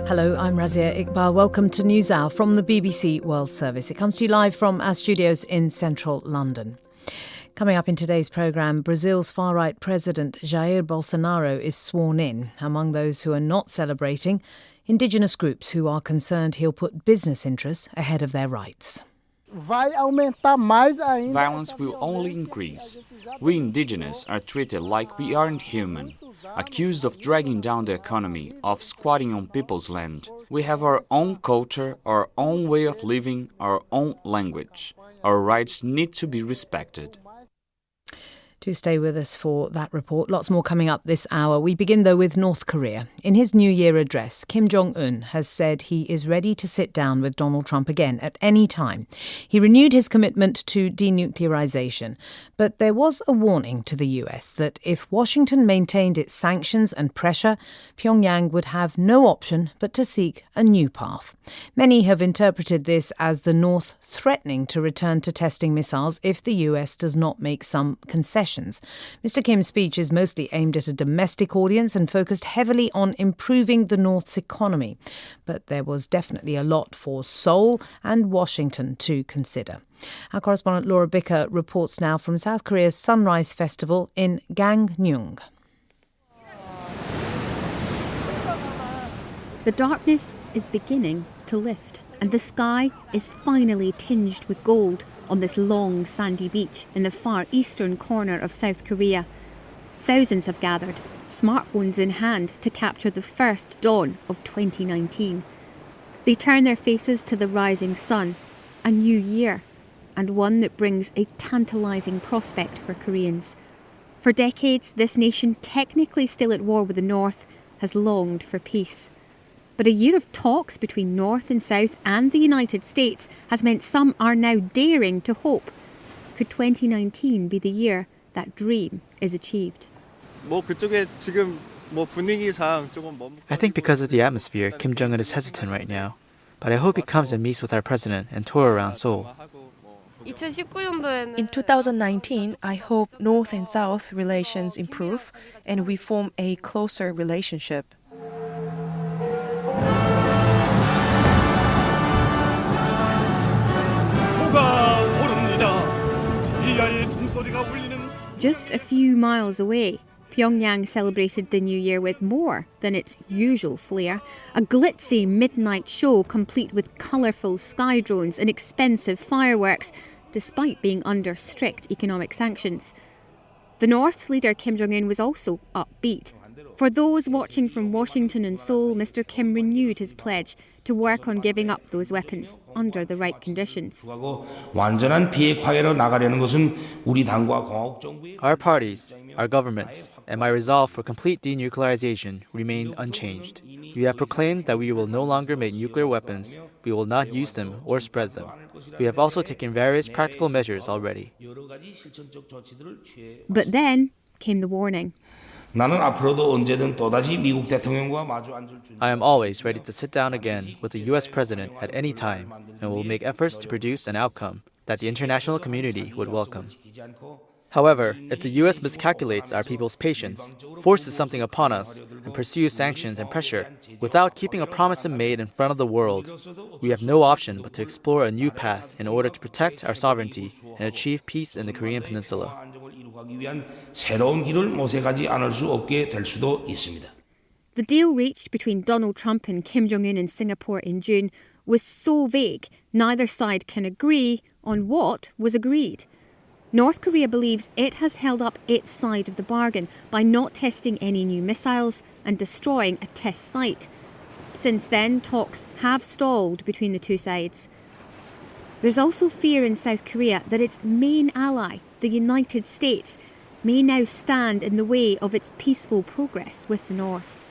Hello, I'm Razia Iqbal. Welcome to NewsHour from the BBC World Service. It comes to you live from our studios in central London. Coming up in today's programme, Brazil's far-right president Jair Bolsonaro is sworn in. Among those who are not celebrating, indigenous groups who are concerned he'll put business interests ahead of their rights. Violence will only increase. We indigenous are treated like we aren't human, accused of dragging down the economy, of squatting on people's land. We have our own culture, our own way of living, our own language. Our rights need to be respected. Do stay with us for that report. Lots more coming up this hour. We begin, though, with North Korea. In his New Year address, Kim Jong-un has said he is ready to sit down with Donald Trump again at any time. He renewed his commitment to denuclearization. But there was a warning to the US that if Washington maintained its sanctions and pressure, Pyongyang would have no option but to seek a new path. Many have interpreted this as the North threatening to return to testing missiles if the US does not make some concessions. Mr. Kim's speech is mostly aimed at a domestic audience and focused heavily on improving the North's economy. But there was definitely a lot for Seoul and Washington to consider. Our correspondent Laura Bicker reports now from South Korea's Sunrise Festival in Gangneung. The darkness is beginning to lift, and the sky is finally tinged with gold on this long sandy beach in the far eastern corner of South Korea. Thousands have gathered, smartphones in hand, to capture the first dawn of 2019. They turn their faces to the rising sun, a new year, and one that brings a tantalising prospect for Koreans. For decades, this nation, technically still at war with the North, has longed for peace. But a year of talks between North and South and the United States has meant some are now daring to hope. Could 2019 be the year that dream is achieved? I think because of the atmosphere, Kim Jong-un is hesitant right now. But I hope he comes and meets with our president and tour around Seoul. In 2019, I hope North and South relations improve and we form a closer relationship. Just a few miles away, Pyongyang celebrated the New Year with more than its usual flair. A glitzy midnight show complete with colourful sky drones and expensive fireworks, despite being under strict economic sanctions. The North's leader Kim Jong-un was also upbeat. For those watching from Washington and Seoul, Mr. Kim renewed his pledge to work on giving up those weapons under the right conditions. Our parties, our governments, and my resolve for complete denuclearization remain unchanged. We have proclaimed that we will no longer make nuclear weapons, we will not use them or spread them. We have also taken various practical measures already. But then came the warning. I am always ready to sit down again with the US president at any time and will make efforts to produce an outcome that the international community would welcome. However, if the US miscalculates our people's patience, forces something upon us, and pursues sanctions and pressure without keeping a promise made in front of the world, we have no option but to explore a new path in order to protect our sovereignty and achieve peace in the Korean Peninsula. The deal reached between Donald Trump and Kim Jong-un in Singapore in June was so vague, neither side can agree on what was agreed. North Korea believes it has held up its side of the bargain by not testing any new missiles and destroying a test site. Since then, talks have stalled between the two sides. There's also fear in South Korea that its main ally, the United States, may now stand in the way of its peaceful progress with the North.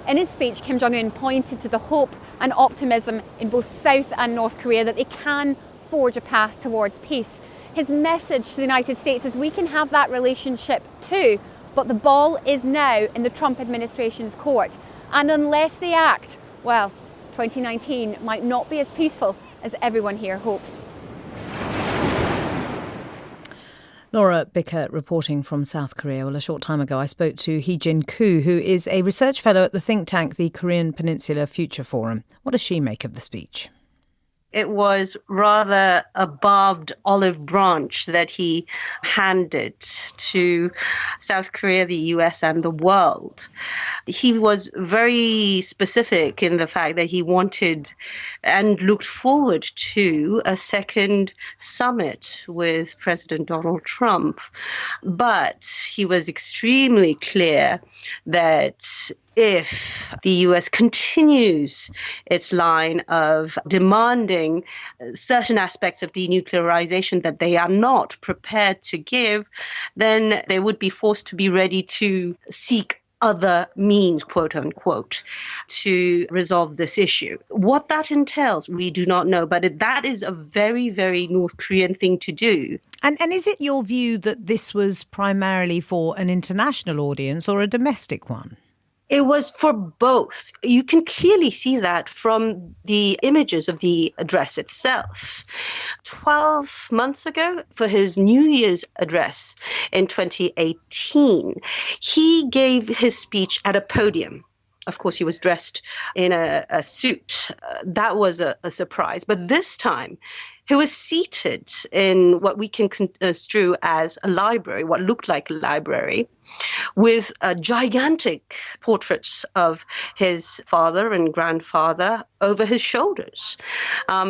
In his speech, Kim Jong-un pointed to the hope and optimism in both South and North Korea that they can forge a path towards peace. His message to the United States is we can have that relationship too, but the ball is now in the Trump administration's court. And unless they act, well, 2019 might not be as peaceful as everyone here hopes. Laura Bickert reporting from South Korea. Well, a short time ago I spoke to Hee-Jin Koo, who is a research fellow at the think tank, the Korean Peninsula Future Forum. What does she make of the speech? It was rather a barbed olive branch that he handed to South Korea, the US, and the world. He was very specific in the fact that he wanted and looked forward to a second summit with President Donald Trump. But he was extremely clear that if the US continues its line of demanding certain aspects of denuclearization that they are not prepared to give, then they would be forced to be ready to seek other means, quote unquote, to resolve this issue. What that entails, we do not know, but that is a very, very North Korean thing to do. And is it your view that this was primarily for an international audience or a domestic one? It was for both. You can clearly see that from the images of the address itself. 12 months ago, for his New Year's address in 2018, he gave his speech at a podium. Of course, he was dressed in a suit. That was a surprise. But this time, he was seated in what we can construe as a library, what looked like a library, with gigantic portraits of his father and grandfather over his shoulders.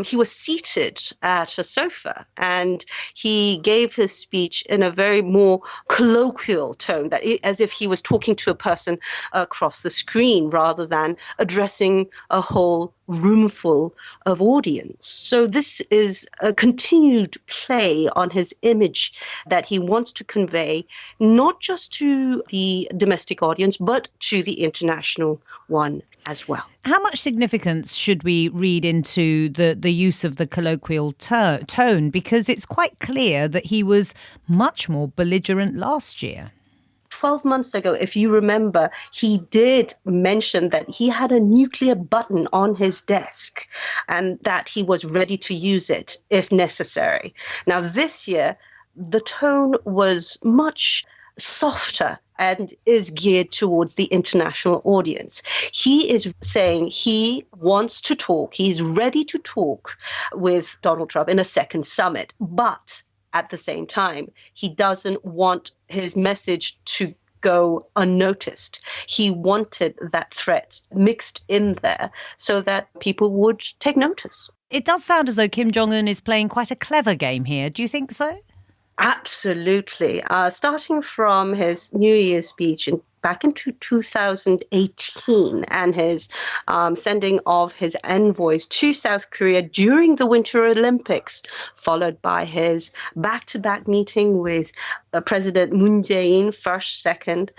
He was seated at a sofa, and he gave his speech in a very more colloquial tone, as if he was talking to a person across the screen rather than addressing a whole roomful of audience. So this is a continued play on his image that he wants to convey, not just to the domestic audience, but to the international one as well. How much significance should we read into the use of the colloquial tone? Because it's quite clear that he was much more belligerent last year. 12 months ago, if you remember, he did mention that he had a nuclear button on his desk and that he was ready to use it if necessary. Now, this year, the tone was much softer and is geared towards the international audience. He is saying he wants to talk, he's ready to talk with Donald Trump in a second summit, but at the same time, he doesn't want his message to go unnoticed. He wanted that threat mixed in there so that people would take notice. It does sound as though Kim Jong-un is playing quite a clever game here. Do you think so? Absolutely. Starting from his New Year's speech back into 2018 and his sending of his envoys to South Korea during the Winter Olympics, followed by his back-to-back meeting with President Moon Jae-in, first, second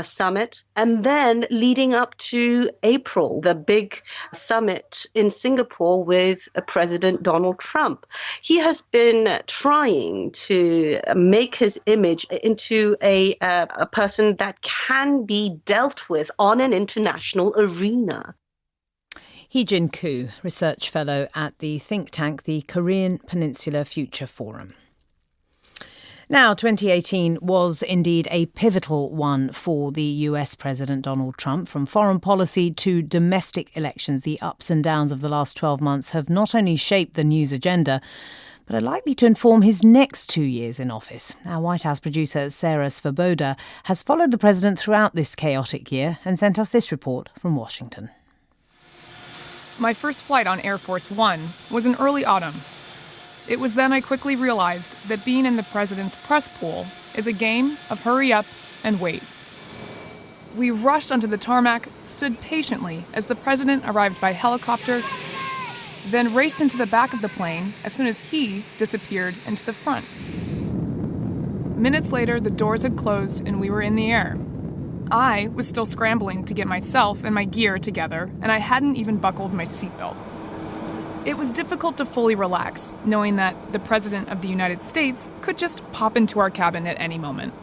summit, and then leading up to April, the big summit in Singapore with President Donald Trump. He has been trying to make his image into a person that can be dealt with on an international arena. Hee-Jin Koo, research fellow at the think tank, the Korean Peninsula Future Forum. Now, 2018 was indeed a pivotal one for the US President Donald Trump. From foreign policy to domestic elections, the ups and downs of the last 12 months have not only shaped the news agenda, but are likely to inform his next 2 years in office. Our White House producer Sarah Svoboda has followed the president throughout this chaotic year and sent us this report from Washington. My first flight on Air Force One was in early autumn. It was then I quickly realized that being in the president's press pool is a game of hurry up and wait. We rushed onto the tarmac, stood patiently as the president arrived by helicopter, then raced into the back of the plane as soon as he disappeared into the front. Minutes later, the doors had closed and we were in the air. I was still scrambling to get myself and my gear together, and I hadn't even buckled my seatbelt. It was difficult to fully relax, knowing that the President of the United States could just pop into our cabin at any moment.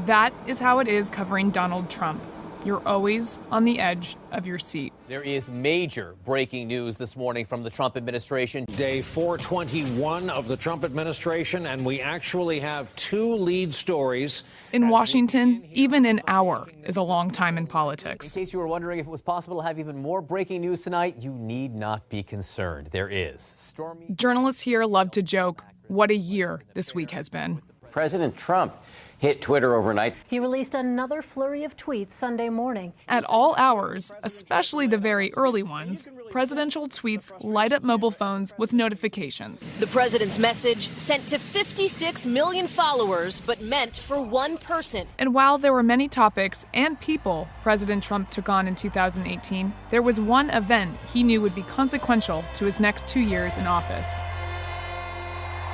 That is how it is covering Donald Trump. you're always on the edge of your seat. There is major breaking news this morning from the Trump administration. Day 421 of the Trump administration, and we actually have two lead stories. In Washington, even an hour is a long time in politics. In case you were wondering if it was possible to have even more breaking news tonight, you need not be concerned. There is. Journalists here love to joke, what a year this week has been. President Trump hit Twitter overnight. He released another flurry of tweets Sunday morning. At all hours, especially the very early ones, presidential tweets light up mobile phones with notifications. The president's message sent to 56 million followers, but meant for one person. And while there were many topics and people President Trump took on in 2018, there was one event he knew would be consequential to his next 2 years in office: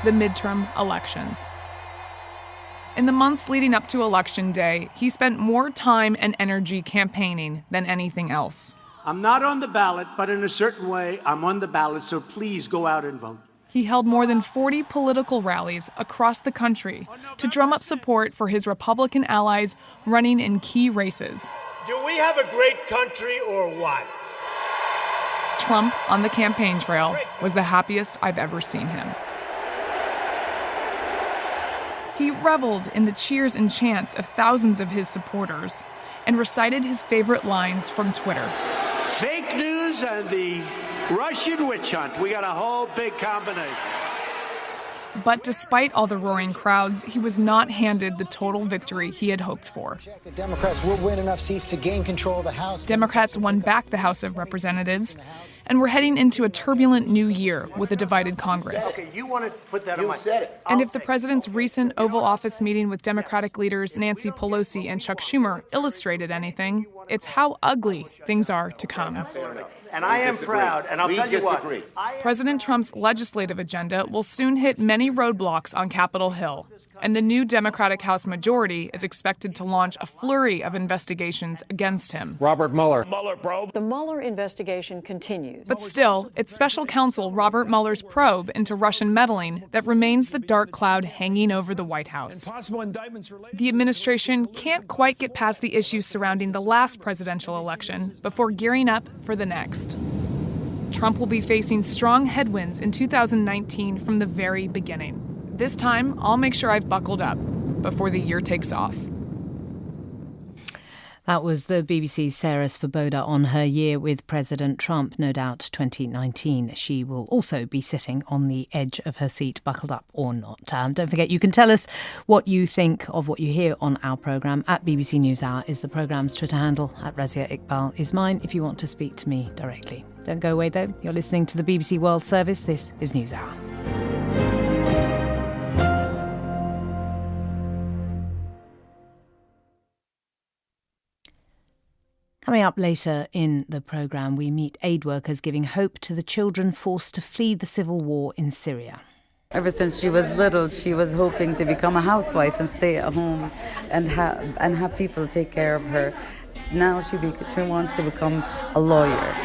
the midterm elections. In the months leading up to Election Day, he spent more time and energy campaigning than anything else. I'm not on the ballot, but in a certain way, I'm on the ballot, so please go out and vote. He held more than 40 political rallies across the country to drum up support for his Republican allies running in key races. Do we have a great country or what? Trump on the campaign trail was the happiest I've ever seen him. He reveled in the cheers and chants of thousands of his supporters and recited his favorite lines from Twitter. Fake news and the Russian witch hunt. We got a whole big combination. But despite all the roaring crowds, he was not handed the total victory he had hoped for. The Democrats will win enough seats to gain control of the House. Democrats won back the House of Representatives, and we're heading into a turbulent new year with a divided Congress. Okay, you want to put that on my... said it. And if the president's recent Oval Office meeting with Democratic leaders Nancy Pelosi and Chuck Schumer illustrated anything, it's how ugly things are to come. And I am proud, and I'll tell you what. President Trump's legislative agenda will soon hit many roadblocks on Capitol Hill, and the new Democratic House majority is expected to launch a flurry of investigations against him. Robert Mueller. The Mueller investigation continues. But still, it's special counsel Robert Mueller's probe into Russian meddling that remains the dark cloud hanging over the White House. The administration can't quite get past the issues surrounding the last presidential election before gearing up for the next. Trump will be facing strong headwinds in 2019 from the very beginning. This time, I'll make sure I've buckled up before the year takes off. That was the BBC's Sarah Svoboda on her year with President Trump, no doubt 2019. She will also be sitting on the edge of her seat, buckled up or not. Don't forget, you can tell us what you think of what you hear on our programme. At BBC NewsHour is the programme's Twitter handle. At Razia Iqbal is mine if you want to speak to me directly. Don't go away, though. You're listening to the BBC World Service. This is NewsHour. Coming up later in the programme, we meet aid workers giving hope to the children forced to flee the civil war in Syria. Ever since she was little, she was hoping to become a housewife and stay at home and have people take care of her. Now she wants to become a lawyer.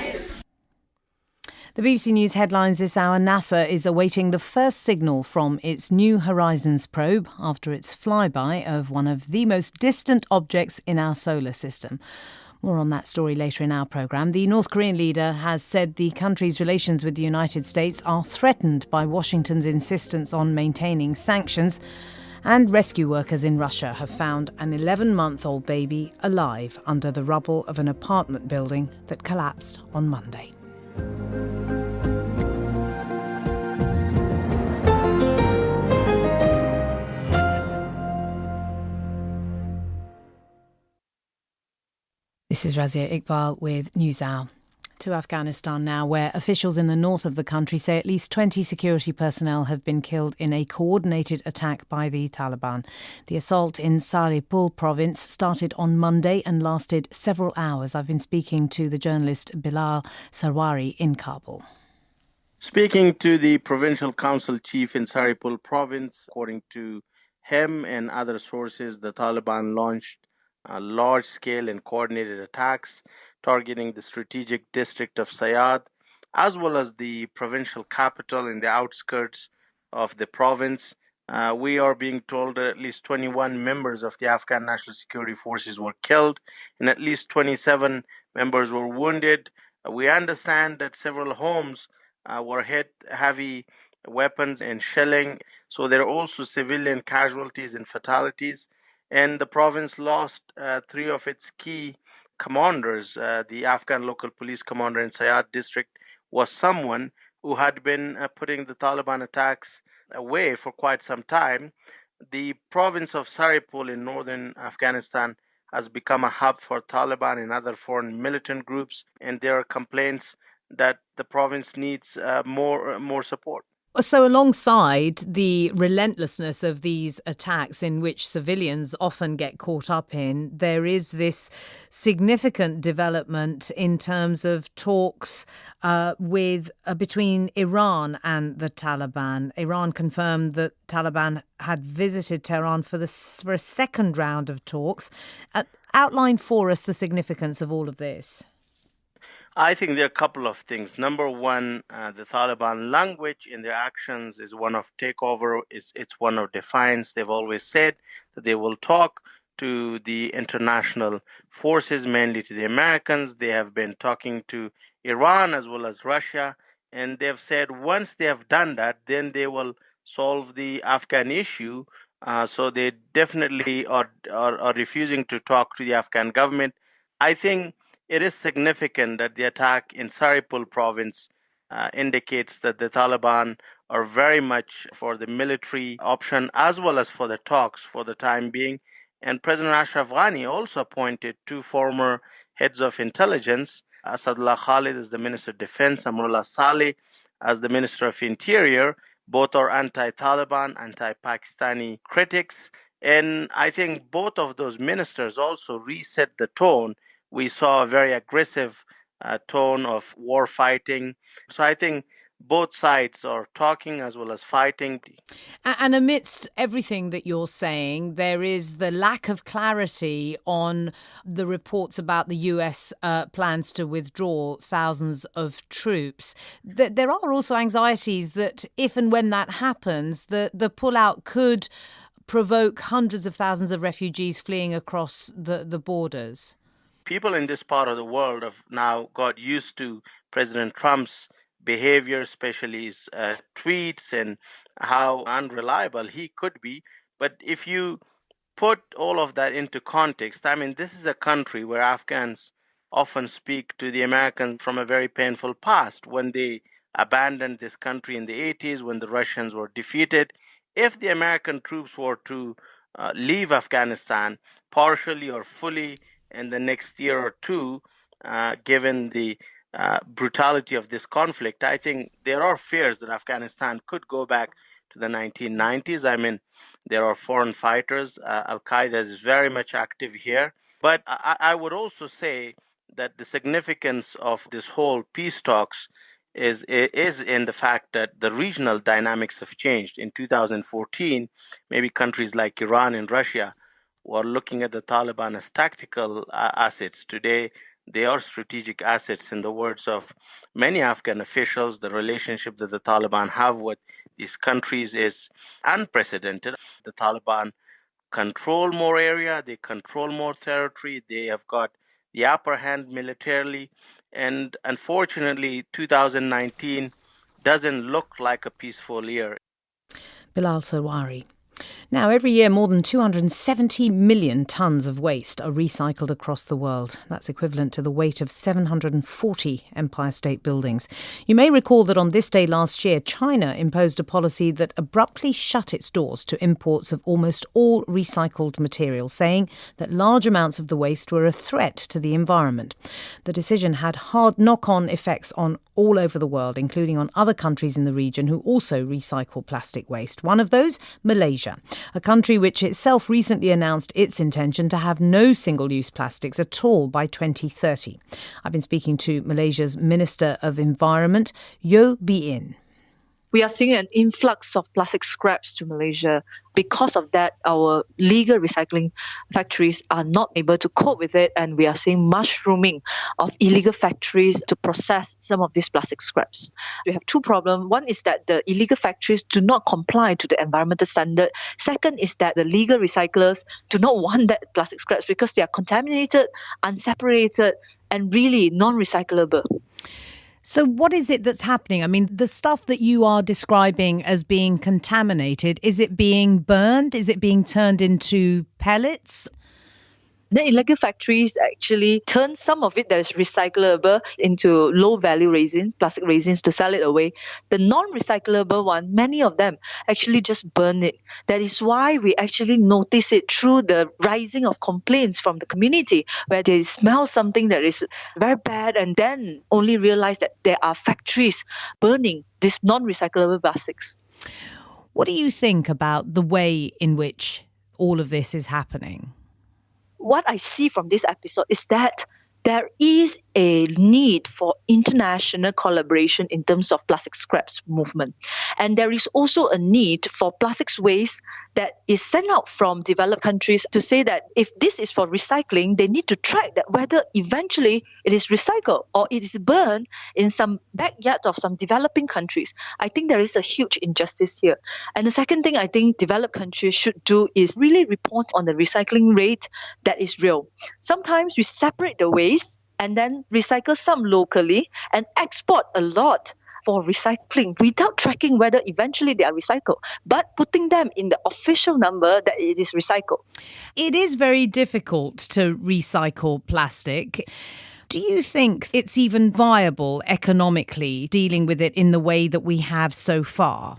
The BBC News headlines this hour: NASA is awaiting the first signal from its New Horizons probe after its flyby of one of the most distant objects in our solar system. More on that story later in our programme. The North Korean leader has said the country's relations with the United States are threatened by Washington's insistence on maintaining sanctions. And rescue workers in Russia have found an 11-month-old baby alive under the rubble of an apartment building that collapsed on Monday. This is Razia Iqbal with NewsHour. To Afghanistan now, where officials in the north of the country say at least 20 security personnel have been killed in a coordinated attack by the Taliban. The assault in Saripul province started on Monday and lasted several hours. I've been speaking to the journalist Bilal Sarwari in Kabul. Speaking to the provincial council chief in Saripul province, according to him and other sources, the Taliban launched large-scale and coordinated attacks targeting the strategic district of Sayad, as well as the provincial capital in the outskirts of the province, We are being told that at least 21 members of the Afghan National Security Forces were killed and at least 27 members were wounded. We understand that several homes were hit heavy weapons and shelling. So there are also civilian casualties and fatalities. And the province lost three of its key commanders. The Afghan local police commander in Sayad district was someone who had been putting the Taliban attacks away for quite some time. The province of Saripul in northern Afghanistan has become a hub for Taliban and other foreign militant groups, and there are complaints that the province needs more support. So alongside the relentlessness of these attacks in which civilians often get caught up in, there is this significant development in terms of talks between Iran and the Taliban. Iran confirmed that Taliban had visited Tehran for a second round of talks. Outline for us the significance of all of this. I think there are a couple of things. Number one, the Taliban language in their actions is one of takeover. It's one of defiance. They've always said that they will talk to the international forces, mainly to the Americans. They have been talking to Iran as well as Russia. And they've said once they have done that, then they will solve the Afghan issue. So they definitely are refusing to talk to the Afghan government. I think it is significant that the attack in Saripul province indicates that the Taliban are very much for the military option as well as for the talks for the time being. And President Ashraf Ghani also appointed two former heads of intelligence, Asadullah Khalid as the Minister of Defense, Amrullah Saleh as the Minister of Interior. Both are anti-Taliban, anti-Pakistani critics. And I think both of those ministers also reset the tone. We saw a very aggressive tone of war fighting. So I think both sides are talking as well as fighting. And amidst everything that you're saying, there is the lack of clarity on the reports about the US plans to withdraw thousands of troops. There are also anxieties that if and when that happens, the pullout could provoke hundreds of thousands of refugees fleeing across the borders. People in this part of the world have now got used to President Trump's behavior, especially his tweets and how unreliable he could be. But if you put all of that into context, I mean, this is a country where Afghans often speak to the Americans from a very painful past when they abandoned this country in the 80s, when the Russians were defeated. If the American troops were to leave Afghanistan partially or fully in the next year or two, given the brutality of this conflict, I think there are fears that Afghanistan could go back to the 1990s. I mean, there are foreign fighters. Al-Qaeda is very much active here. But I would also say that the significance of this whole peace talks is in the fact that the regional dynamics have changed. In 2014, maybe countries like Iran and Russia were looking at the Taliban as tactical assets. Today, they are strategic assets. In the words of many Afghan officials, the relationship that the Taliban have with these countries is unprecedented. The Taliban control more area, they control more territory, they have got the upper hand militarily, and unfortunately, 2019 doesn't look like a peaceful year. Bilal Sarwari. Now, every year, more than 270 million tonnes of waste are recycled across the world. That's equivalent to the weight of 740 Empire State Buildings. You may recall that on this day last year, China imposed a policy that abruptly shut its doors to imports of almost all recycled material, saying that large amounts of the waste were a threat to the environment. The decision had hard knock-on effects on all over the world, including on other countries in the region who also recycle plastic waste. One of those, Malaysia, a country which itself recently announced its intention to have no single-use plastics at all by 2030. I've been speaking to Malaysia's Minister of Environment, Yeo Bee In. we are seeing an influx of plastic scraps to Malaysia. Because of that, our legal recycling factories are not able to cope with it, and we are seeing mushrooming of illegal factories to process some of these plastic scraps. We have two problems. One is that the illegal factories do not comply to the environmental standard. Second is that the legal recyclers do not want that plastic scraps because they are contaminated, unseparated, and really non-recyclable. So what is it that's happening? I mean, the stuff that you are describing as being contaminated, is it being burned? Is it being turned into pellets? The illegal factories actually turn some of it that is recyclable into low-value resins, plastic resins, to sell it away. The non-recyclable one, many of them actually just burn it. That is why we actually notice it through the rising of complaints from the community, where they smell something that is very bad and then only realize that there are factories burning these non-recyclable plastics. What do you think about the way in which all of this is happening? What I see from this episode is that there is a need for international collaboration in terms of plastic scraps movement. And there is also a need for plastics waste that is sent out from developed countries to say that if this is for recycling, they need to track that whether eventually it is recycled or it is burned in some backyard of some developing countries. I think there is a huge injustice here. And the second thing I think developed countries should do is really report on the recycling rate that is real. Sometimes we separate the waste and then recycle some locally and export a lot for recycling without tracking whether eventually they are recycled, but putting them in the official number that it is recycled. It is very difficult to recycle plastic. Do you think it's even viable economically dealing with it in the way that we have so far?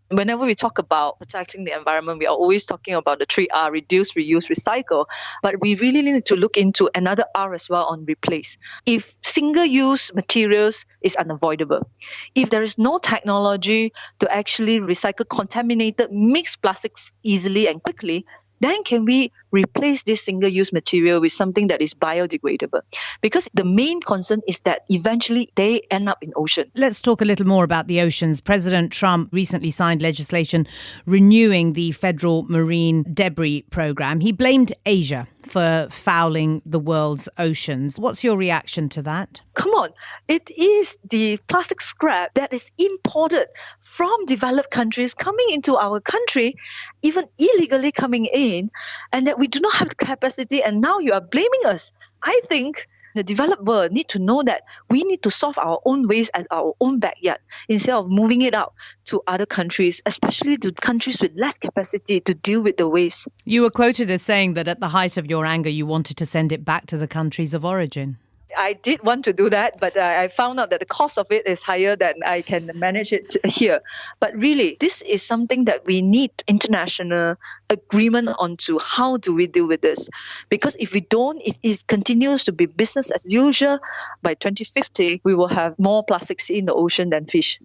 Whenever we talk about protecting the environment, we are always talking about the 3R, reduce, reuse, recycle. But we really need to look into another R as well on replace. If single-use materials is unavoidable, if there is no technology to actually recycle contaminated mixed plastics easily and quickly, then can we replace this single-use material with something that is biodegradable? Because the main concern is that eventually they end up in ocean. Let's talk a little more about the oceans. President Trump recently signed legislation renewing the federal marine debris program. He blamed Asia for fouling the world's oceans. What's your reaction to that? Come on, it is the plastic scrap that is imported from developed countries coming into our country, even illegally coming in, and that we do not have the capacity, and now you are blaming us. I think the developed world need to know that we need to solve our own waste at our own backyard instead of moving it out to other countries, especially to countries with less capacity to deal with the waste. You were quoted as saying that at the height of your anger, you wanted to send it back to the countries of origin. I did want to do that, but I found out that the cost of it is higher than I can manage it here. But really, this is something that we need international agreement onto. How do we deal with this? Because if we don't, if it continues to be business as usual, by 2050, we will have more plastics in the ocean than fish.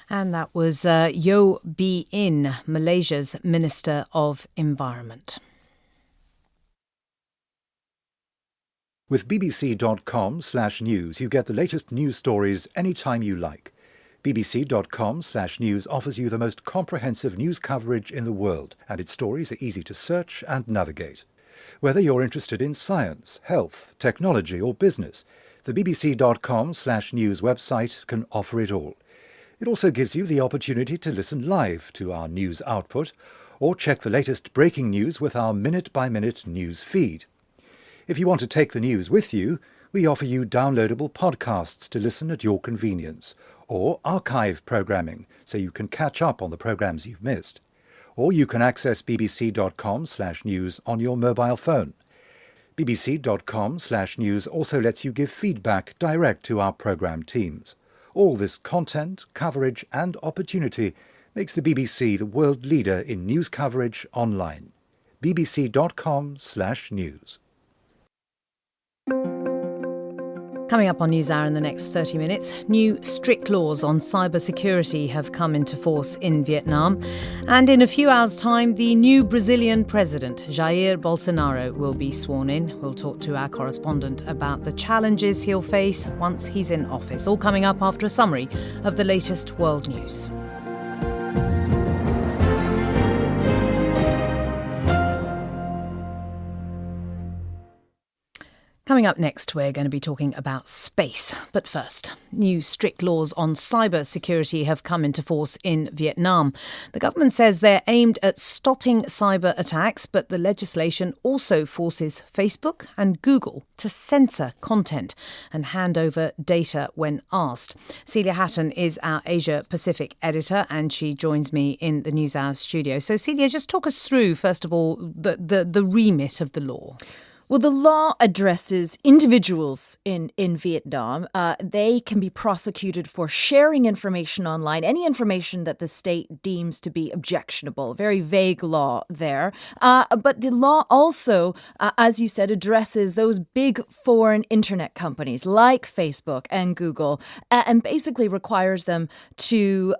And that was Yeo Bee In, Malaysia's Minister of Environment. With bbc.com/news, you get the latest news stories anytime you like. bbc.com/news offers you the most comprehensive news coverage in the world, and its stories are easy to search and navigate. Whether you're interested in science, health, technology or business, the bbc.com/news website can offer it all. It also gives you the opportunity to listen live to our news output or check the latest breaking news with our minute-by-minute news feed. If you want to take the news with you, we offer you downloadable podcasts to listen at your convenience, or archive programming so you can catch up on the programmes you've missed. Or you can access bbc.com/news on your mobile phone. bbc.com/news also lets you give feedback direct to our programme teams. All this content, coverage and opportunity makes the BBC the world leader in news coverage online. bbc.com/news. Coming up on NewsHour in the next 30 minutes, new strict laws on cybersecurity have come into force in Vietnam. And in a few hours' time, the new Brazilian president, Jair Bolsonaro, will be sworn in. We'll talk to our correspondent about the challenges he'll face once he's in office. All coming up after a summary of the latest world news. Coming up next, we're going to be talking about space. But first, new strict laws on cyber security have come into force in Vietnam. The government says they're aimed at stopping cyber attacks, but the legislation also forces Facebook and Google to censor content and hand over data when asked. Celia Hatton is our Asia Pacific editor, and she joins me in the NewsHour studio. So, Celia, just talk us through, first of all, the remit of the law. Well, the law addresses individuals in Vietnam. They can be prosecuted for sharing information online, any information that the state deems to be objectionable. Very vague law there. But the law also, as you said, addresses those big foreign internet companies like Facebook and Google, and basically requires them to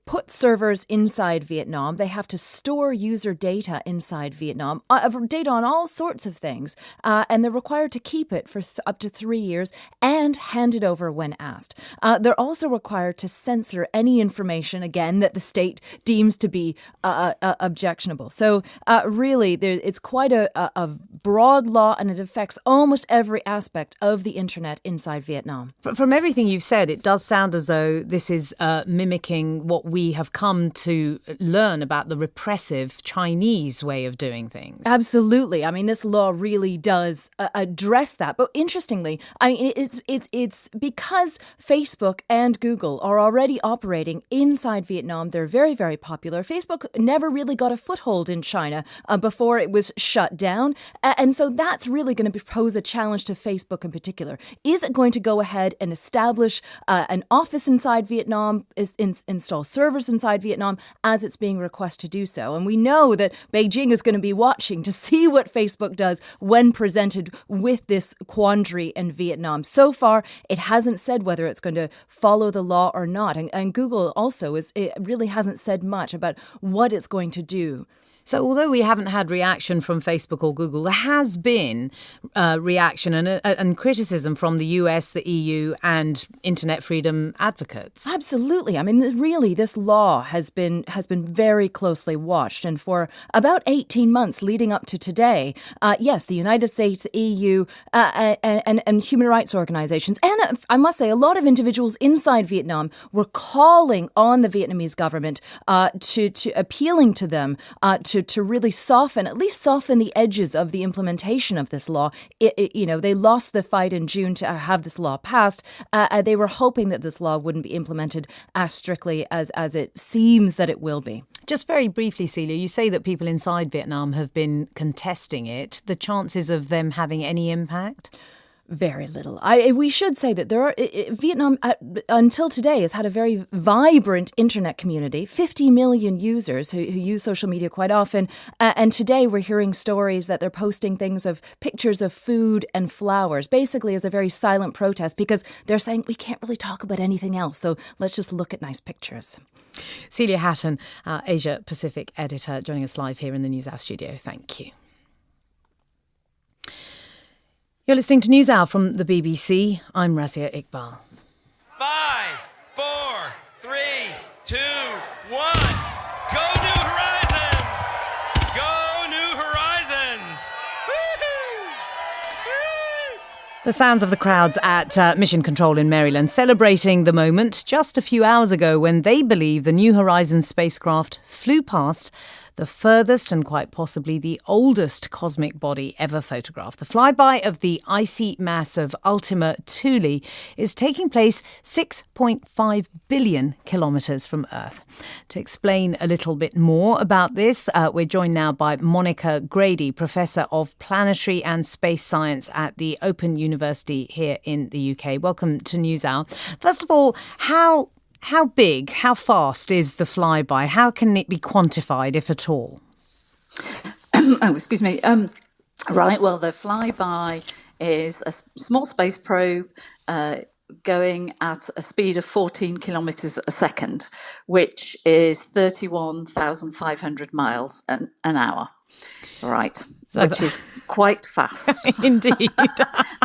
put servers inside Vietnam. They have to store user data inside Vietnam, data on all sorts of things, and they're required to keep it for up to 3 years and hand it over when asked. They're also required to censor any information, again, that the state deems to be objectionable. So really, it's quite a broad law, and it affects almost every aspect of the internet inside Vietnam. From everything you've said, it does sound as though this is mimicking what we have come to learn about the repressive Chinese way of doing things. Absolutely. I mean, this law really does address that. But interestingly, I mean, it's because Facebook and Google are already operating inside Vietnam. They're very, very popular. Facebook never really got a foothold in China before it was shut down. And so that's really going to pose a challenge to Facebook in particular. Is it going to go ahead and establish an office inside Vietnam, install servers inside Vietnam as it's being requested to do so? And we know that Beijing is going to be watching to see what Facebook does when presented with this quandary in Vietnam. So far, it hasn't said whether it's going to follow the law or not. And Google also it really hasn't said much about what it's going to do. So although we haven't had reaction from Facebook or Google, there has been reaction and criticism from the US, the EU and internet freedom advocates. Absolutely. I mean, really, this law has been very closely watched. And for about 18 months leading up to today, yes, the United States, the EU and human rights organizations, and I must say a lot of individuals inside Vietnam were calling on the Vietnamese government to appealing to them to really at least soften the edges of the implementation of this law. They lost the fight in June to have this law passed. They were hoping that this law wouldn't be implemented as strictly as it seems that it will be. Just very briefly, Celia, you say that people inside Vietnam have been contesting it. The chances of them having any impact? Very little. We should say that Vietnam, until today, has had a very vibrant internet community, 50 million users who use social media quite often. And today we're hearing stories that they're posting things of pictures of food and flowers, basically as a very silent protest, because they're saying we can't really talk about anything else. So let's just look at nice pictures. Celia Hatton, our Asia Pacific editor, joining us live here in the NewsHour studio. Thank you. You're listening to NewsHour from the BBC. I'm Razia Iqbal. 5, 4, 3, 2, 1. Go New Horizons! Go New Horizons! Woo-hoo! The sounds of the crowds at Mission Control in Maryland celebrating the moment just a few hours ago when they believe the New Horizons spacecraft flew past the furthest and quite possibly the oldest cosmic body ever photographed. The flyby of the icy mass of Ultima Thule is taking place 6.5 billion kilometres from Earth. To explain a little bit more about this, we're joined now by Monica Grady, Professor of Planetary and Space Science at the Open University here in the UK. Welcome to NewsHour. First of all, how big, how fast is the flyby? How can it be quantified, if at all? Excuse me. Right, well, the flyby is a small space probe going at a speed of 14 kilometres a second, which is 31,500 miles an hour. Right, So which is quite fast. Indeed.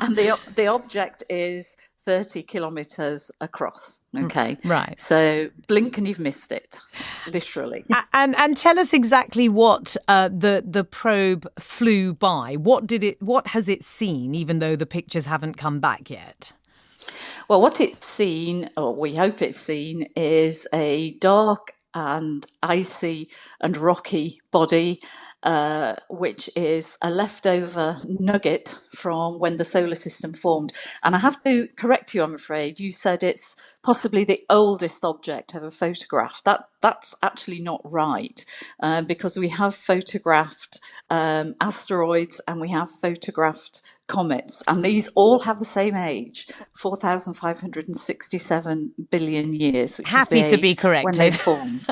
And the object is 30 kilometres across. Okay. Right. So blink and you've missed it, literally. And tell us exactly what the probe flew by. What has it seen, even though the pictures haven't come back yet? Well, what it's seen, or we hope it's seen, is a dark and icy and rocky body, which is a leftover nugget from when the solar system formed. And I have to correct you, I'm afraid. You said it's possibly the oldest object ever photographed. That's actually not right, because we have photographed asteroids and we have photographed comets, and these all have the same age, 4,567 billion years. Which Happy is to be corrected. when they formed.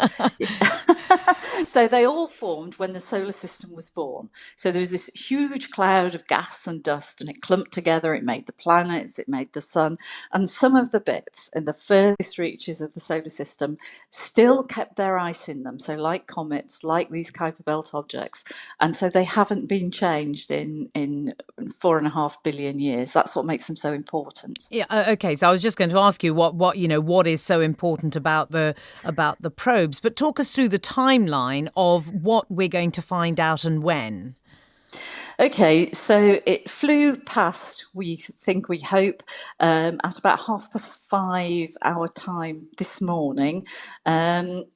So they all formed when the solar system was born. So there was this huge cloud of gas and dust, and it clumped together. It made the planets, it made the sun, and some of the bits in the furthest reaches of the solar system still kept their ice in them. So like comets, like these Kuiper Belt objects, and so they haven't been changed in 4.5 billion years. That's what makes them so important. Yeah. Okay. So I was just going to ask you what is so important about the probes, but talk us through the timeline of what we're going to find out and when. Okay, so it flew past, we hope, at about 5:30 our time this morning, and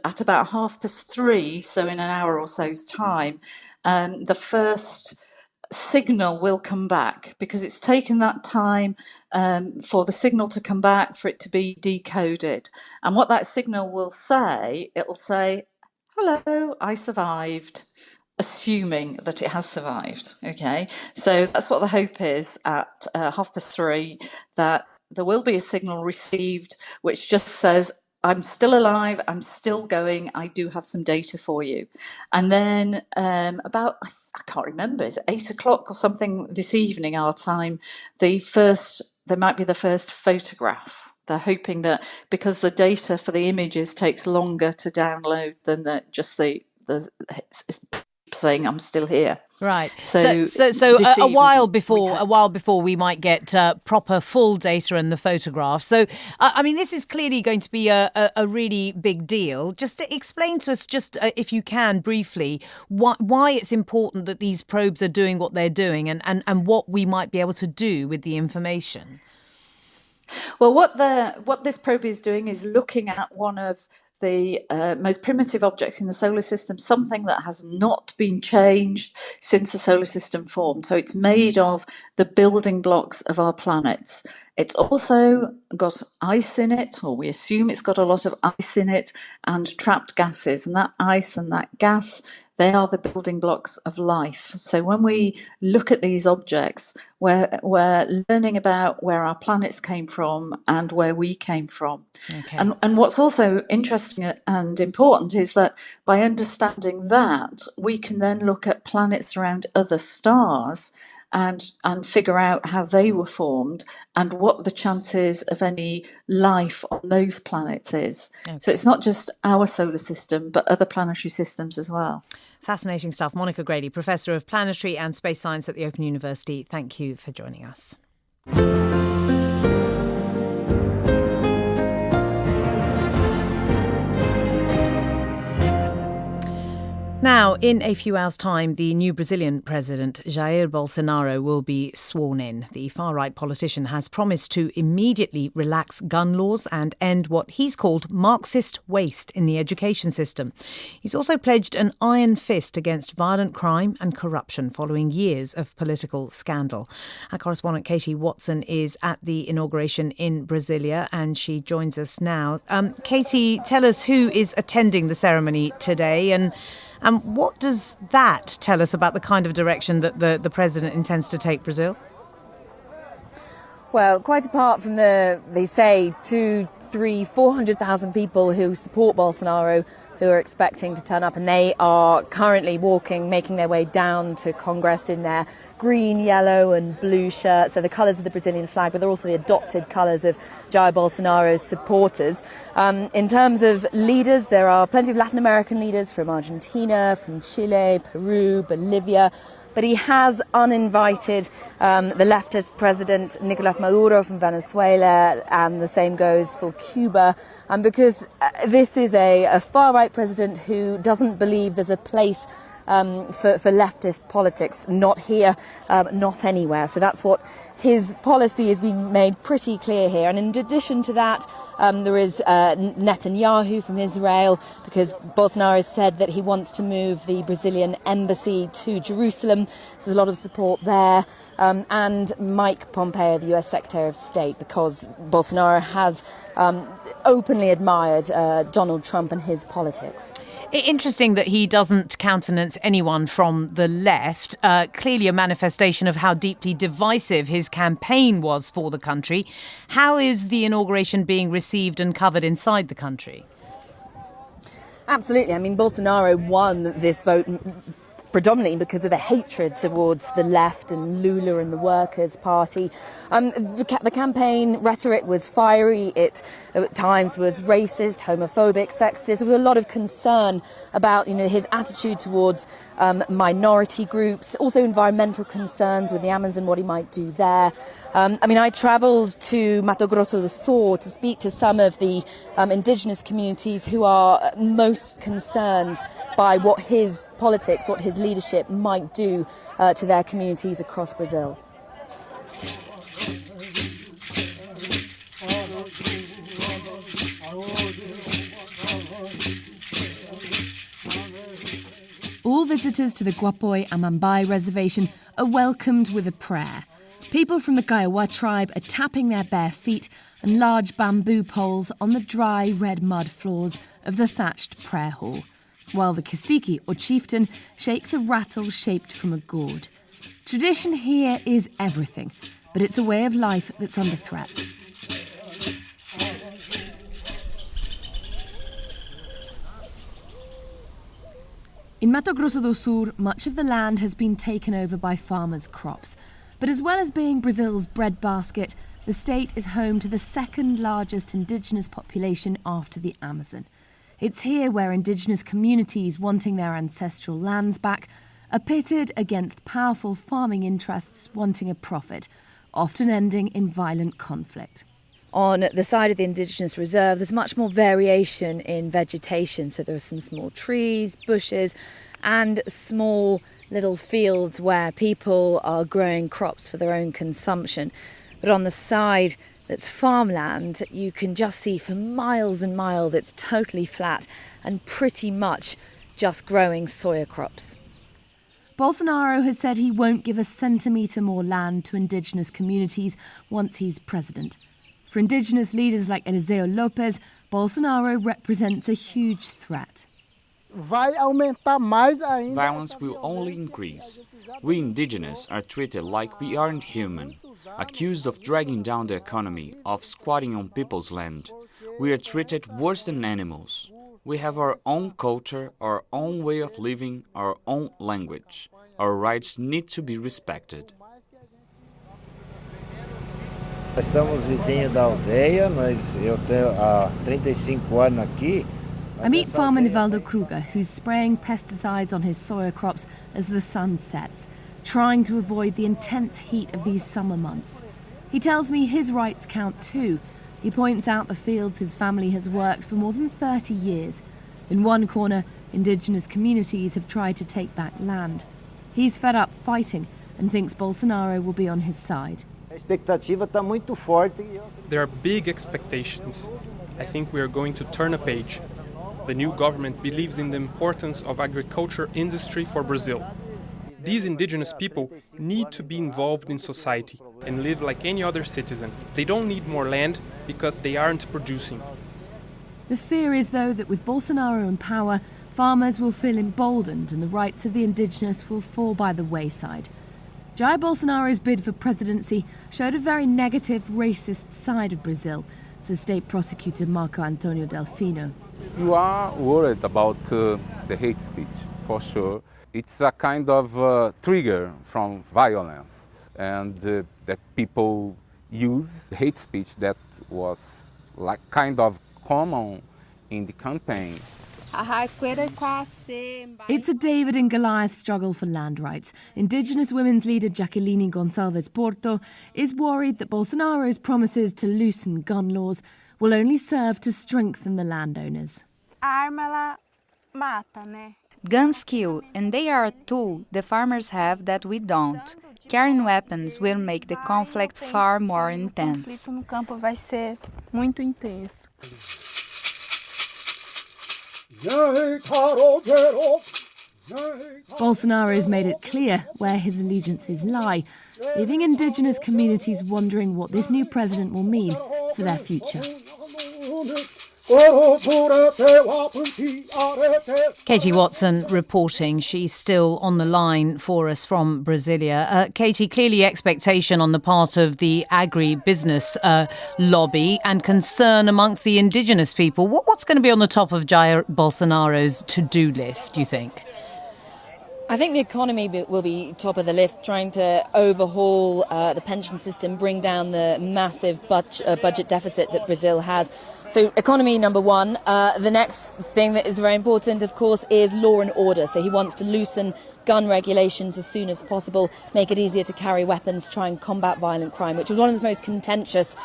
at about 3:30, so in an hour or so's time, the first signal will come back, because it's taken that time for the signal to come back, for it to be decoded. And what that signal will say, it'll say, "Hello, I survived," assuming that it has survived. Okay, so that's what the hope is at 3:30, that there will be a signal received which just says, "I'm still alive, I'm still going, I do have some data for you." And then about, I can't remember, is it 8 o'clock or something this evening our time, there might be the first photograph. They're hoping that because the data for the images takes longer to download than just the saying "I'm still here." Right. So a while before we might get proper full data and the photographs. So I mean, this is clearly going to be a really big deal. Just to explain to us, if you can briefly, why it's important that these probes are doing what they're doing, and what we might be able to do with the information. Well, what this probe is doing is looking at one of the most primitive objects in the solar system, something that has not been changed since the solar system formed. So it's made of the building blocks of our planets. It's also got ice in it, or we assume it's got a lot of ice in it, and trapped gases. And that ice and that gas, they are the building blocks of life. So when we look at these objects, we're learning about where our planets came from and where we came from. Okay. And what's also interesting and important is that by understanding that, we can then look at planets around other stars and figure out how they were formed and what the chances of any life on those planets is. Okay. So it's not just our solar system, but other planetary systems as well. Fascinating stuff. Monica Grady, Professor of Planetary and Space Science at the Open University. Thank you for joining us. Now, in a few hours' time, the new Brazilian president, Jair Bolsonaro, will be sworn in. The far-right politician has promised to immediately relax gun laws and end what he's called Marxist waste in the education system. He's also pledged an iron fist against violent crime and corruption following years of political scandal. Our correspondent Katie Watson is at the inauguration in Brasilia, and she joins us now. Katie, tell us who is attending the ceremony today, and what does that tell us about the kind of direction that the president intends to take Brazil? Well, quite apart from they say 400,000 people who support Bolsonaro who are expecting to turn up, and they are currently making their way down to Congress in their green, yellow and blue shirts. They're the colours of the Brazilian flag, but they're also the adopted colours of Jair Bolsonaro's supporters. In terms of leaders, there are plenty of Latin American leaders from Argentina, from Chile, Peru, Bolivia. But he has uninvited the leftist president, Nicolás Maduro from Venezuela, and the same goes for Cuba, because this is a far-right president who doesn't believe there's a place for leftist politics, not here, not anywhere. So that's what his policy has been made pretty clear here. And in addition to that, there is Netanyahu from Israel, because Bolsonaro has said that he wants to move the Brazilian embassy to Jerusalem. So there's a lot of support there. And Mike Pompeo, the US Secretary of State, because Bolsonaro has openly admired Donald Trump and his politics. Interesting that he doesn't countenance anyone from the left. Clearly a manifestation of how deeply divisive his campaign was for the country. How is the inauguration being received and covered inside the country? Absolutely. I mean, Bolsonaro won this vote predominantly because of the hatred towards the left and Lula and the Workers' Party. The campaign rhetoric was fiery. It at times was racist, homophobic, sexist. There was a lot of concern about, his attitude towards minority groups, also environmental concerns with the Amazon, what he might do there. I travelled to Mato Grosso do Sul to speak to some of the indigenous communities who are most concerned by what his politics, what his leadership might do to their communities across Brazil. All visitors to the Guapoi Amambai reservation are welcomed with a prayer. People from the Kiowa tribe are tapping their bare feet and large bamboo poles on the dry red mud floors of the thatched prayer hall, while the cacique or chieftain shakes a rattle shaped from a gourd. Tradition here is everything, but it's a way of life that's under threat. In Mato Grosso do Sul, much of the land has been taken over by farmers' crops. But as well as being Brazil's breadbasket, the state is home to the second largest indigenous population after the Amazon. It's here where indigenous communities wanting their ancestral lands back are pitted against powerful farming interests wanting a profit, often ending in violent conflict. On the side of the indigenous reserve, there's much more variation in vegetation. So there are some small trees, bushes, and small little fields where people are growing crops for their own consumption. But on the side that's farmland, you can just see for miles and miles it's totally flat and pretty much just growing soya crops. Bolsonaro has said he won't give a centimetre more land to indigenous communities once he's president. For indigenous leaders like Eliseo Lopes, Bolsonaro represents a huge threat. Violence will only increase. We indigenous are treated like we aren't human, accused of dragging down the economy, of squatting on people's land. We are treated worse than animals. We have our own culture, our own way of living, our own language. Our rights need to be respected. Estamos vizinhos da aldeia, eu tenho há 35 anos aqui. I meet farmer Nivaldo Kruger, who's spraying pesticides on his soya crops as the sun sets, trying to avoid the intense heat of these summer months. He tells me his rights count too. He points out the fields his family has worked for more than 30 years. In one corner, indigenous communities have tried to take back land. He's fed up fighting and thinks Bolsonaro will be on his side. There are big expectations. I think we are going to turn a page. The new government believes in the importance of agriculture industry for Brazil. These indigenous people need to be involved in society and live like any other citizen. They don't need more land because they aren't producing. The fear is, though, that with Bolsonaro in power, farmers will feel emboldened and the rights of the indigenous will fall by the wayside. Jair Bolsonaro's bid for presidency showed a very negative, racist side of Brazil, says State Prosecutor Marco Antonio Delfino. You are worried about the hate speech, for sure. It's a kind of trigger from violence, and that people use hate speech that was like kind of common in the campaign. It's a David and Goliath struggle for land rights. Indigenous women's leader Jacqueline Gonçalves Porto is worried that Bolsonaro's promises to loosen gun laws will only serve to strengthen the landowners. Guns kill, and they are a tool the farmers have that we don't. Carrying weapons will make the conflict far more intense. Bolsonaro's made it clear where his allegiances lie, leaving indigenous communities wondering what this new president will mean for their future. Katie Watson reporting. She's still on the line for us from Brasilia. Katie, clearly expectation on the part of the agri-business lobby and concern amongst the indigenous people. What's going to be on the top of Jair Bolsonaro's to-do list, do you think? I think the economy will be top of the list, trying to overhaul the pension system, bring down the massive budget deficit that Brazil has. So economy, number one. The next thing that is very important, of course, is law and order. So he wants to loosen gun regulations as soon as possible, make it easier to carry weapons, try and combat violent crime, which was one of the most contentious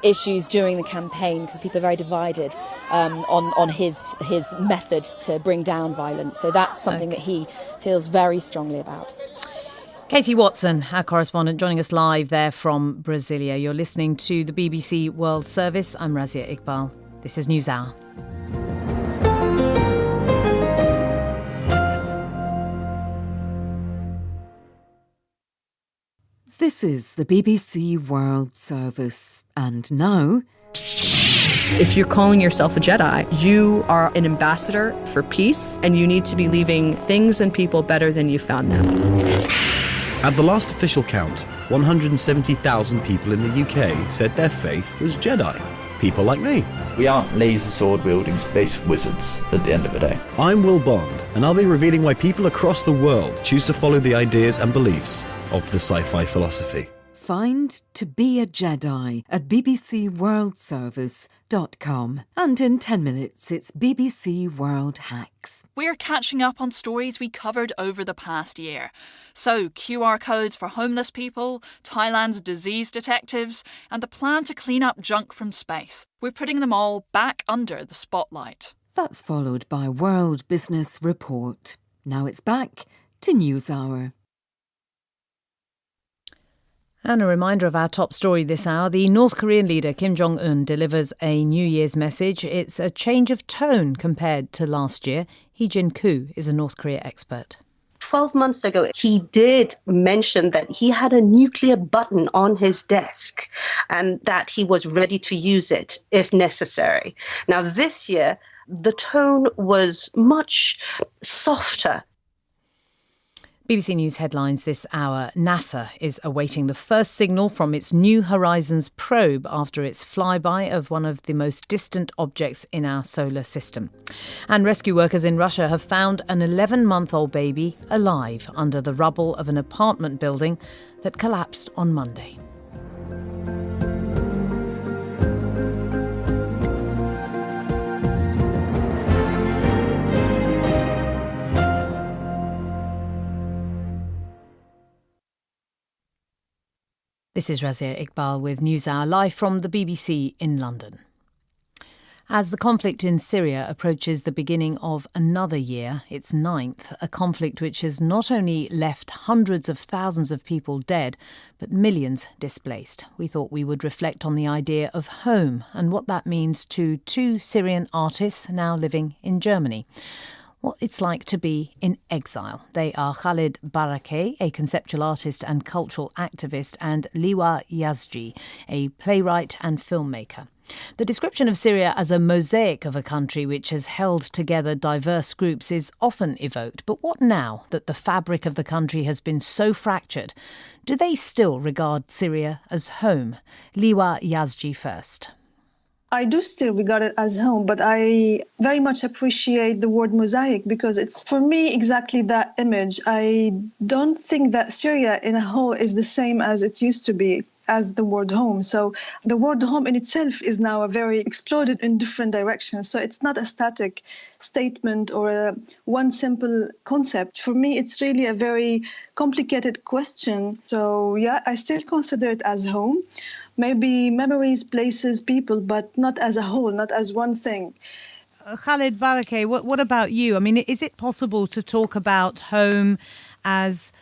issues during the campaign, because people are very divided on his method to bring down violence. So that's something that he feels very strongly about. Katie Watson, our correspondent, joining us live there from Brasilia. You're listening to the BBC World Service. I'm Razia Iqbal. This is NewsHour. This is the BBC World Service. And now... If you're calling yourself a Jedi, you are an ambassador for peace, and you need to be leaving things and people better than you found them. At the last official count, 170,000 people in the UK said their faith was Jedi. People like me. We aren't laser sword wielding space wizards at the end of the day. I'm Will Bond, and I'll be revealing why people across the world choose to follow the ideas and beliefs of the sci-fi philosophy. Find To Be a Jedi at bbcworldservice.com. And in 10 minutes, it's BBC World Hacks. We're catching up on stories we covered over the past year. So, QR codes for homeless people, Thailand's disease detectives, and the plan to clean up junk from space. We're putting them all back under the spotlight. That's followed by World Business Report. Now it's back to NewsHour. And a reminder of our top story this hour. The North Korean leader Kim Jong-un delivers a New Year's message. It's a change of tone compared to last year. Hee-jin Koo is a North Korea expert. 12 months ago, he did mention that he had a nuclear button on his desk and that he was ready to use it if necessary. Now, this year, the tone was much softer. BBC News headlines this hour. NASA is awaiting the first signal from its New Horizons probe after its flyby of one of the most distant objects in our solar system. And rescue workers in Russia have found an 11-month-old baby alive under the rubble of an apartment building that collapsed on Monday. This is Razia Iqbal with NewsHour, live from the BBC in London. As the conflict in Syria approaches the beginning of another year, its 9th, a conflict which has not only left hundreds of thousands of people dead, but millions displaced, we thought we would reflect on the idea of home and what that means to two Syrian artists now living in Germany. What it's like to be in exile. They are Khalid Barakeh, a conceptual artist and cultural activist, and Liwa Yazgi, a playwright and filmmaker. The description of Syria as a mosaic of a country which has held together diverse groups is often evoked. But what now that the fabric of the country has been so fractured? Do they still regard Syria as home? Liwa Yazgi first. I do still regard it as home, but I very much appreciate the word mosaic because it's, for me, exactly that image. I don't think that Syria in a whole is the same as it used to be as the word home. So the word home in itself is now a very exploded in different directions. So it's not a static statement or one simple concept. For me, it's really a very complicated question. So yeah, I still consider it as home. Maybe memories, places, people, but not as a whole, not as one thing. Khalid Barakeh, what about you? I mean, is it possible to talk about home as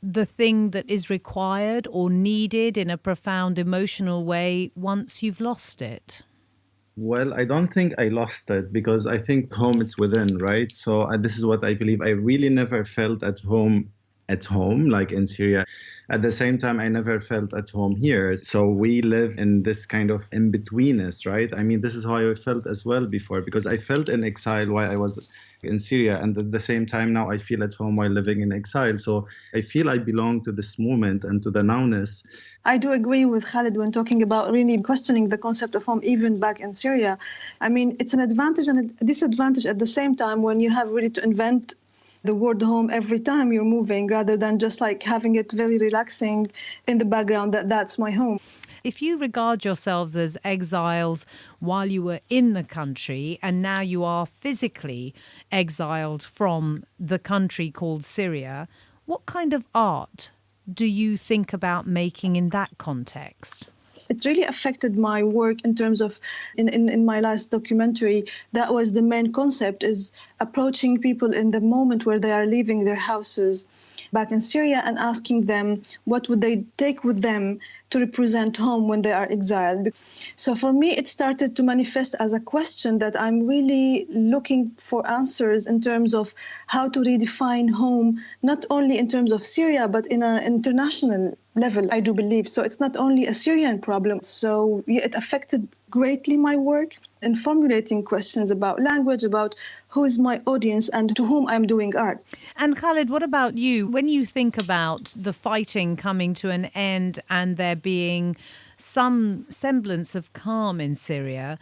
the thing that is required or needed in a profound emotional way once you've lost it? Well, I don't think I lost it because I think home is within, right? So this is what I believe. I really never felt at home, like in Syria. At the same time, I never felt at home here. So we live in this kind of in-betweenness, right? I mean, this is how I felt as well before, because I felt in exile while I was in Syria. And at the same time, now I feel at home while living in exile. So I feel I belong to this moment and to the nowness. I do agree with Khalid when talking about really questioning the concept of home, even back in Syria. I mean, it's an advantage and a disadvantage at the same time when you have really to invent the word home every time you're moving, rather than just like having it very relaxing in the background that's my home. If you regard yourselves as exiles while you were in the country and now you are physically exiled from the country called Syria, what kind of art do you think about making in that context? It really affected my work in terms of, in my last documentary, that was the main concept, is approaching people in the moment where they are leaving their houses back in Syria and asking them what would they take with them to represent home when they are exiled. So for me, it started to manifest as a question that I'm really looking for answers in terms of how to redefine home, not only in terms of Syria, but in an international level, I do believe. So it's not only a Syrian problem. So it affected greatly my work in formulating questions about language, about who is my audience and to whom I'm doing art. And Khalid, what about you? When you think about the fighting coming to an end and there being some semblance of calm in Syria,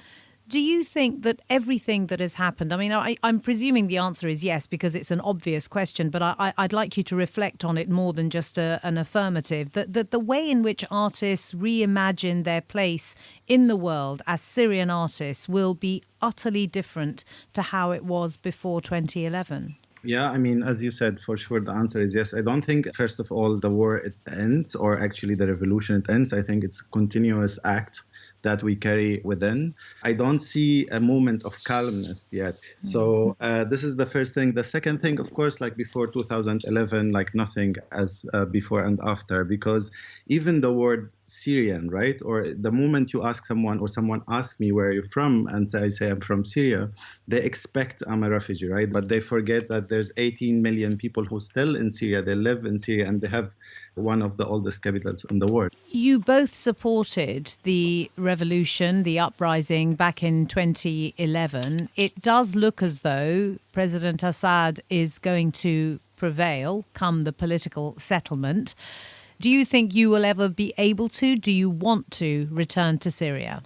do you think that everything that has happened, I mean, I'm presuming the answer is yes, because it's an obvious question, but I'd like you to reflect on it more than just an affirmative, that the way in which artists reimagine their place in the world as Syrian artists will be utterly different to how it was before 2011? Yeah, I mean, as you said, for sure, the answer is yes. I don't think, first of all, the war it ends, or actually the revolution it ends. I think it's a continuous act that we carry within. I don't see a moment of calmness yet. So this is the first thing. The second thing, of course, like before 2011, like nothing as before and after, because even the word Syrian, right? Or the moment you ask someone or someone asks me where you're from and I say I'm from Syria, they expect I'm a refugee, right? But they forget that there's 18 million people who still in Syria, they live in Syria and they have one of the oldest capitals in the world. You both supported the revolution, the uprising back in 2011. It does look as though President Assad is going to prevail come the political settlement. Do you think you will ever be able to? Do you want to return to Syria?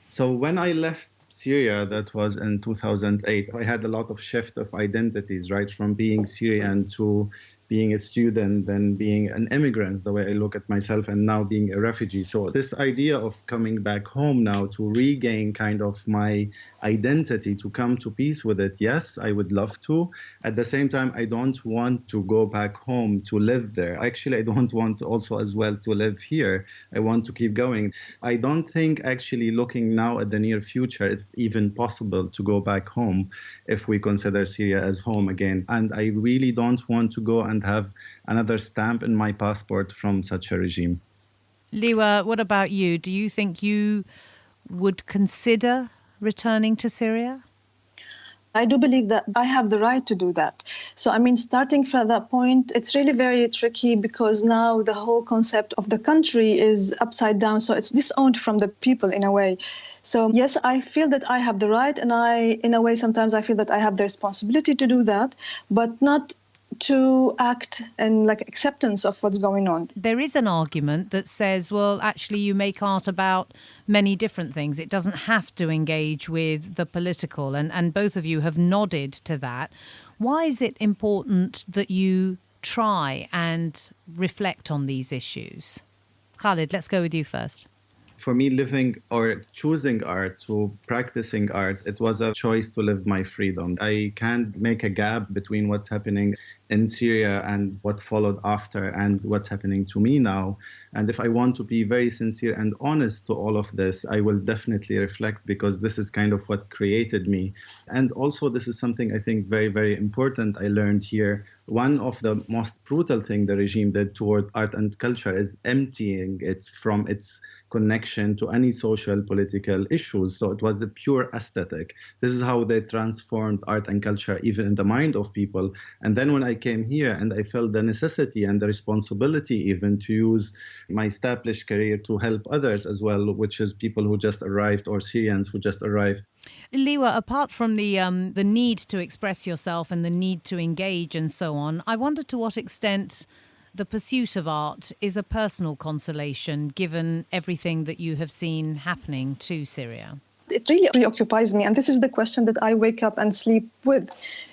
So when I left Syria, that was in 2008, I had a lot of shift of identities, right? From being Syrian to being a student, then being an immigrant, the way I look at myself, and now being a refugee. So this idea of coming back home now to regain kind of my identity, to come to peace with it, yes, I would love to. At the same time, I don't want to go back home to live there. Actually, I don't want also as well to live here. I want to keep going. I don't think actually looking now at the near future, it's even possible to go back home if we consider Syria as home again. And I really don't want to go and have another stamp in my passport from such a regime. Liwa, what about you? Do you think you would consider returning to Syria? I do believe that I have the right to do that. So, I mean, starting from that point, it's really very tricky because now the whole concept of the country is upside down. So it's disowned from the people in a way. So, yes, I feel that I have the right. And in a way, sometimes I feel that I have the responsibility to do that, but not to act in acceptance of what's going on. There is an argument that says, well, actually you make art about many different things. It doesn't have to engage with the political, and both of you have nodded to that. Why is it important that you try and reflect on these issues? Khalid, let's go with you first. For me, living or choosing art, to practicing art, it was a choice to live my freedom. I can't make a gap between what's happening in Syria and what followed after and what's happening to me now. And if I want to be very sincere and honest to all of this, I will definitely reflect, because this is kind of what created me. And also, this is something I think very, very important I learned here. One of the most brutal things the regime did toward art and culture is emptying it from its connection to any social, political issues. So it was a pure aesthetic. This is how they transformed art and culture, even in the mind of people. And then when I came here and I felt the necessity and the responsibility even to use my established career to help others as well, which is people who just arrived or Syrians who just arrived. Liwa, apart from the need to express yourself and the need to engage and so on, I wonder to what extent the pursuit of art is a personal consolation, given everything that you have seen happening to Syria. It really preoccupies me, and this is the question that I wake up and sleep with.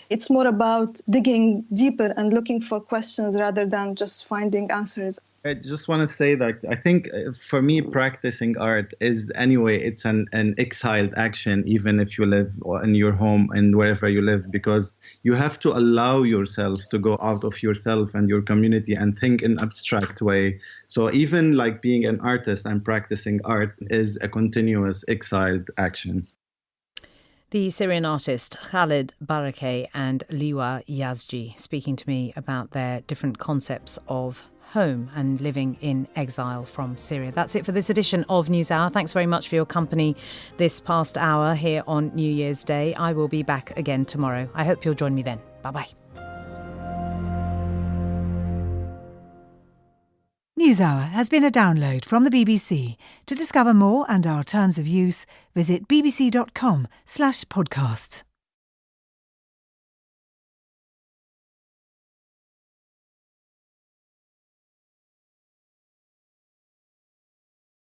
It's more about digging deeper and looking for questions rather than just finding answers. I just want to say that I think for me, practicing art is anyway, it's an exiled action, even if you live in your home and wherever you live, because you have to allow yourself to go out of yourself and your community and think in abstract way. So even like being an artist and practicing art is a continuous exiled action. The Syrian artist Khalid Barakeh and Liwa Yazji speaking to me about their different concepts of home and living in exile from Syria. That's it for this edition of NewsHour. Thanks very much for your company this past hour here on New Year's Day. I will be back again tomorrow. I hope you'll join me then. Bye-bye. NewsHour has been a download from the BBC. To discover more and our terms of use, visit bbc.com/podcasts.